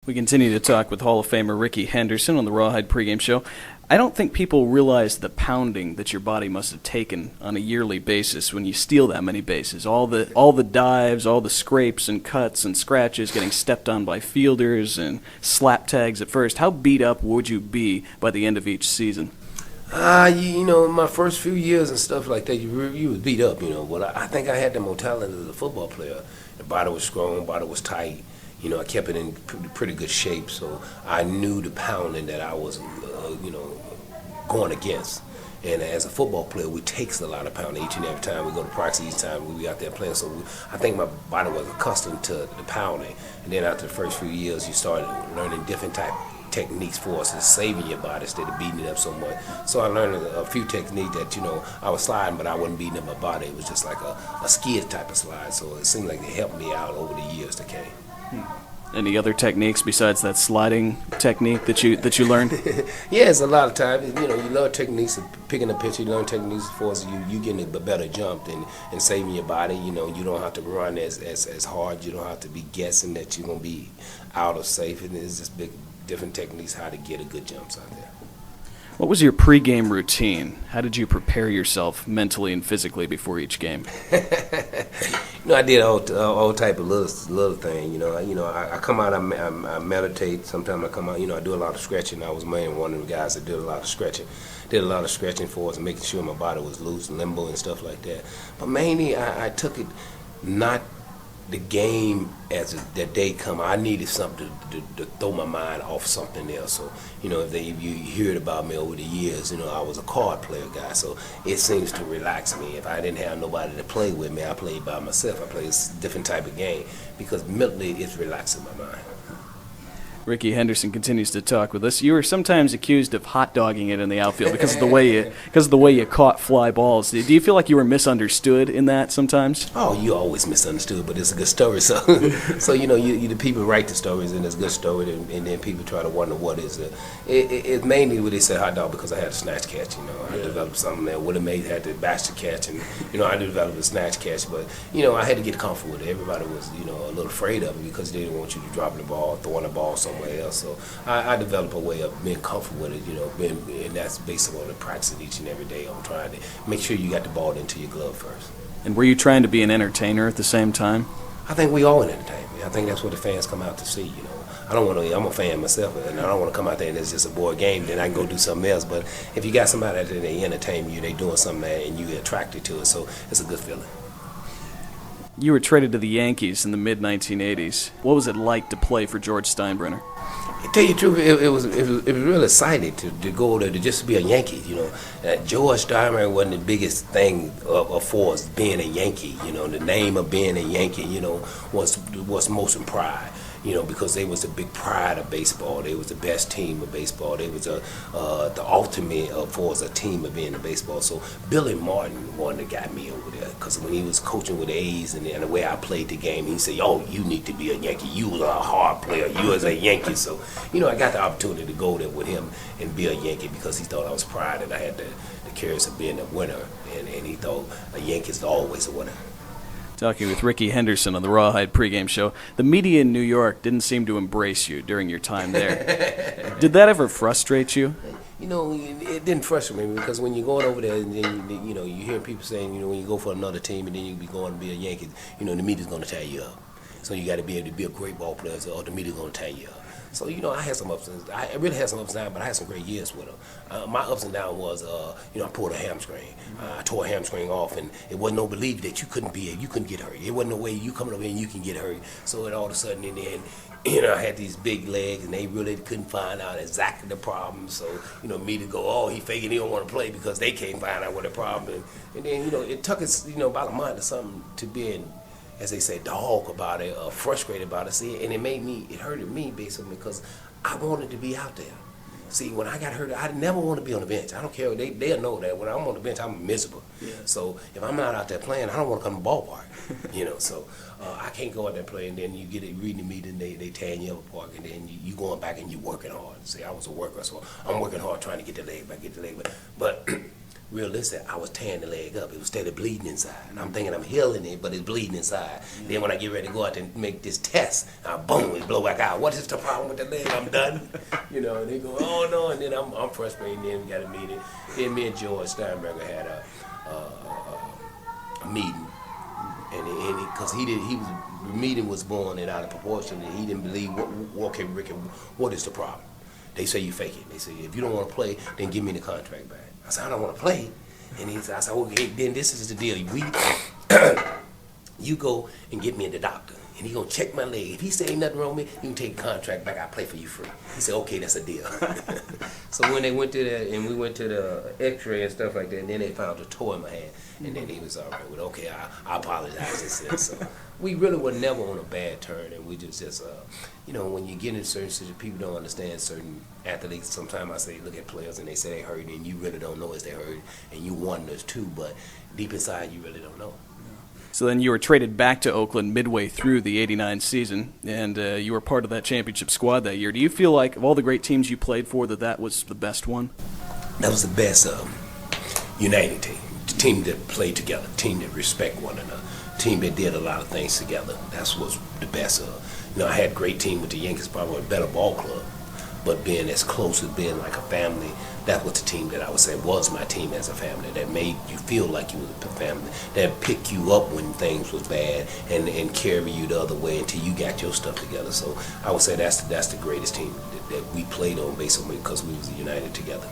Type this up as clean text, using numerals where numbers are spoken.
We continue to talk with Hall of Famer Rickey Henderson on the Rawhide Pregame Show. I don't think people realize the pounding that your body must have taken on a yearly basis when you steal that many bases. All the dives, all the scrapes and cuts and scratches, getting stepped on by fielders and slap tags at first. How beat up would you be by the end of each season? My first few years and stuff like that, you was beat up, But I think I had the mentality as a football player. The body was strong, body was tight. I kept it in pretty good shape, so I knew the pounding that I was, going against. And as a football player, we takes a lot of pounding each and every time we go to practice, each time we be out there playing. So I think my body was accustomed to the pounding. And then after the first few years, you started learning different type techniques for us, saving your body instead of beating it up so much. So I learned a few techniques that, I was sliding, but I wasn't beating up my body. It was just like a skid type of slide. So it seemed like it helped me out over the years that came. Any other techniques besides that sliding technique that you learned? Yeah, it's a lot of times. You learn techniques of picking a pitch. You learn techniques for us. You getting a better jump and saving your body. You don't have to run as hard. You don't have to be guessing that you're gonna be out of safe. And it's just different techniques how to get a good jumps out there. What was your pregame routine? How did you prepare yourself mentally and physically before each game? I did all type of little thing. I come out, I meditate. Sometimes I come out, I do a lot of stretching. I was one of the guys that did a lot of stretching. Did a lot of stretching for us and making sure my body was loose and limbo and stuff like that. But mainly, I took it not the game as the day come. I needed something to throw my mind off something else. So, if you heard about me over the years, I was a card player guy. So it seems to relax me. If I didn't have nobody to play with me, I played by myself. I played a different type of game because mentally it's relaxing my mind. Rickey Henderson continues to talk with us. You were sometimes accused of hot dogging it in the outfield because of the way you caught fly balls. Do you feel like you were misunderstood in that sometimes? Oh, you always misunderstood, but it's a good story. So, the people write the stories, and it's a good story, and then people try to wonder what is it. It's mainly what they say hot dog because I had a snatch catch. I developed something that would have made had to bash the catch, and I developed a snatch catch, but I had to get comfortable with it. Everybody was a little afraid of it because they didn't want you to drop the ball, throwing the ball somewhere else. So I developed a way of being comfortable with it, and that's based on the practice each and every day. I'm trying to make sure you got the ball into your glove first. And were you trying to be an entertainer at the same time? I think we all entertainment. I think that's what the fans come out to see. I don't want to. I'm a fan myself, and I don't want to come out there and it's just a board game. Then I can go do something else. But if you got somebody out there they entertain you, they doing something there, and you attracted to it, so it's a good feeling. You were traded to the Yankees in the mid-1980s. What was it like to play for George Steinbrenner? To tell you the truth, it was really exciting to go there to just be a Yankee. George Steinbrenner wasn't the biggest thing for us being a Yankee. The name of being a Yankee, was most in pride. Because they was the big pride of baseball. They was the best team of baseball. They was the ultimate for us a team of being in baseball. So Billy Martin one that got me over there because when he was coaching with the A's and the way I played the game, he said, "Oh, you need to be a Yankee. You was a hard player. You was a Yankee." So I got the opportunity to go there with him and be a Yankee because he thought I was pride and I had the carrots of being a winner, and he thought a Yankee's always a winner. Talking with Rickey Henderson on the Rawhide Pregame Show. The media in New York didn't seem to embrace you during your time there. Did that ever frustrate you? It didn't frustrate me because when you're going over there and then, you hear people saying, when you go for another team and then you be going to be a Yankee, the media's going to tie you up. So you got to be able to be a great ball player or the media's going to tie you up. So, I had some ups and downs. I really had some ups and downs, but I had some great years with them. My ups and downs was, I pulled a hamstring. I tore a hamstring off, and it wasn't no belief that you couldn't get hurt. It wasn't no way you coming over here and you can get hurt. So all of a sudden, and then, I had these big legs, and they really couldn't find out exactly the problem. So, me to go, oh, he faking he don't want to play because they can't find out what the problem is. And then, it took us, about a month or something to being, as they say, dog about it, frustrated about it. See, and it hurted me basically because I wanted to be out there. See, when I got hurt, I never want to be on the bench. I don't care. They'll know that when I'm on the bench, I'm miserable. Yeah. So if I'm not out there playing, I don't want to come to the ballpark. So I can't go out there playing. Then you get it reading the meeting, they tearing you up apart, and then you going back and you working hard. See, I was a worker, so I'm working hard trying to get the leg back, But realistic, I was tearing the leg up. It was steady bleeding inside. And I'm thinking I'm healing it, but it's bleeding inside. Then when I get ready to go out and make this test, boom, it blow back out. What is the problem with the leg? I'm done. You know, and they go, oh no, and then I'm frustrated. And then we got a meeting. Then me and George Steinberger had a meeting, and because the meeting was blowing it out of proportion, and he didn't believe okay, Ricky, what is the problem? They say you fake it. They say if you don't want to play, then give me the contract back. I said I don't want to play, and I said okay, then this is the deal. You go and get me the doctor, and he gonna check my leg. If he say ain't nothing wrong with me, you can take the contract back. I play for you free. He said okay, that's a deal. So when they went to that, and we went to the X-ray and stuff like that, and then they found a toe in my hand, and then he was all right with okay, I apologize. And so we really were never on a bad turn, and we just you know, when you get in certain situations, people don't understand certain athletes. Sometimes I say look at players and they say they hurt, and you really don't know if they hurt, and you wonder too, but deep inside you really don't know. So then you were traded back to Oakland midway through the '89 season, and you were part of that championship squad that year. Do you feel like, of all the great teams you played for, that was the best one? That was the best united team. The team that played together, team that respect one another, team that did a lot of things together. That's what's the best. You know, I had a great team with the Yankees, probably a better ball club, but being as close as being like a family, that was the team that I would say was my team as a family, that made you feel like you was a family, that pick you up when things was bad and carry you the other way until you got your stuff together. So I would say that's the greatest team that we played on basically because we was united together.